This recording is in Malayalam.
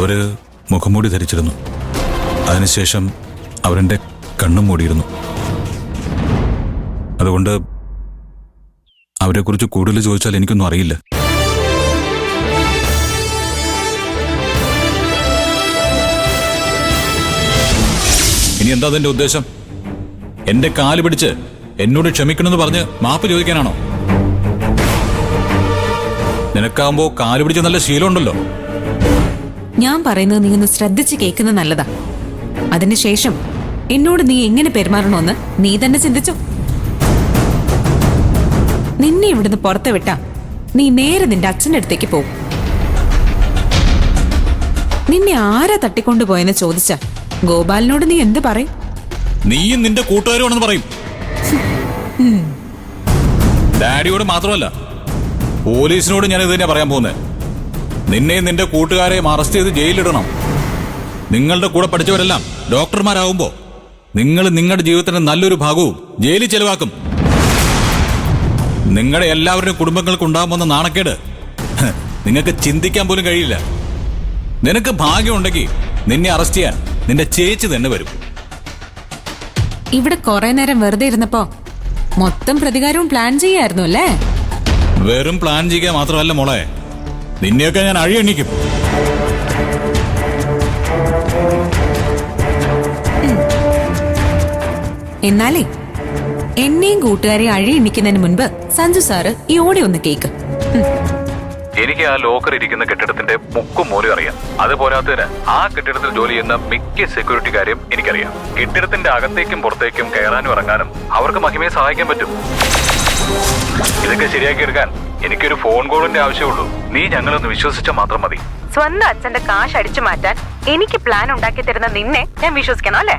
അവര് മുഖംമൂടി ധരിച്ചിരുന്നു. അതിനുശേഷം അവരെന്റെ കണ്ണും മൂടിയിരുന്നു. അതുകൊണ്ട് അവരെക്കുറിച്ച് കൂടുതൽ ചോദിച്ചാൽ എനിക്കൊന്നും അറിയില്ല. ഇനി എന്താ അതിന്റെ ഉദ്ദേശം? എന്റെ കാല് പിടിച്ച് എന്നോട് ക്ഷമിക്കണമെന്ന് പറഞ്ഞ് മാപ്പ് ചോദിക്കാനാണോ? നിനക്കാവുമ്പോ കാല് പിടിച്ച് നല്ല ശീലമുണ്ടല്ലോ. ഞാൻ പറയുന്നത് നീ ഒന്ന് ശ്രദ്ധിച്ച് കേൾക്കുന്നത് നല്ലതാ. അതിനുശേഷം എന്നോട് നീ എങ്ങനെ പെരുമാറണമെന്ന് നീ തന്നെ ചിന്തിച്ചോ. നിന്നെ ഇവിടുന്ന് പുറത്ത് വിട്ടാ നീ നേരെ നിന്റെ അച്ഛൻ്റെ അടുത്തേക്ക് പോകും. നിന്നെ ആരാ തട്ടിക്കൊണ്ടുപോയെന്ന് ചോദിച്ചാ ഗോപാലിനോട് നീ എന്ത് പറയും? നീയും നിന്റെ കൂട്ടുകാരുമാണെന്ന് പറയും. ഡാഡിയോട് മാത്രമല്ല, പോലീസിനോട് ഞാൻ ഇത് തന്നെ പറയാൻ പോകുന്നത്. നിന്നെയും നിന്റെ കൂട്ടുകാരെയും അറസ്റ്റ് ചെയ്ത് ജയിലിലിടണം. നിങ്ങളുടെ കൂടെ പഠിച്ചവരെല്ലാം ഡോക്ടർമാരാകുമ്പോ നിങ്ങൾ നിങ്ങളുടെ ജീവിതത്തിന്റെ നല്ലൊരു ഭാഗവും ജയിലിൽ ചെലവാക്കും. നിങ്ങളുടെ എല്ലാവരുടെയും കുടുംബങ്ങൾക്ക് ഉണ്ടാകുമെന്ന നാണക്കേട് നിങ്ങൾക്ക് ചിന്തിക്കാൻ പോലും കഴിയില്ല. നിനക്ക് ഭാഗ്യമുണ്ടെങ്കിൽ നിന്നെ അറസ്റ്റ് ചെയ്യാൻ നിന്റെ ചേച്ചി തന്നെ വരും. ഇവിടെ കുറെ നേരം വെറുതെ ഇരുന്നപ്പോ മൊത്തം പ്രതികാരവും പ്ലാൻ ചെയ്യായിരുന്നു അല്ലേ? വെറും പ്ലാൻ ചെയ്യുക മാത്രമല്ല മോളെ, നിന്നെയൊക്കെ ഞാൻ അഴിയെണ്ണിക്കും. എന്നാലേ എന്നെയും കൂട്ടുകാരെ അഴിയെണ്ണിക്കുന്നതിന് മുൻപ് സഞ്ജു സാറ് ഈ ഓഡിയോ ഒന്ന് കേക്ക്. എനിക്ക് ആ ലോക്കർ ഇരിക്കുന്ന കെട്ടിടത്തിന്റെ മുക്കും മൂലം അറിയാം. അതുപോരാത്തതിന് ആ കെട്ടിടത്തിൽ ജോലി ചെയ്യുന്ന മിക്ക സെക്യൂരിറ്റിക്കാരെയും എനിക്കറിയാം. കെട്ടിടത്തിന്റെ അകത്തേക്കും പുറത്തേക്കും കയറാനും ഇറങ്ങാനും അവർക്ക് മഹിമയെ സഹായിക്കാൻ പറ്റും. ഇതൊക്കെ ശരിയാക്കി എടുക്കാൻ എനിക്കൊരു ഫോൺ കോളിന്റെ ആവശ്യമുള്ളൂ. നീ ഞങ്ങളൊന്ന് വിശ്വസിച്ചാൽ മാത്രം മതി. സ്വന്തം അച്ഛന്റെ കാശ് അടിച്ചു മാറ്റാൻ എനിക്ക് പ്ലാൻ ഉണ്ടാക്കി തരുന്ന നിന്നെ ഞാൻ വിശ്വസിക്കണം അല്ലേ?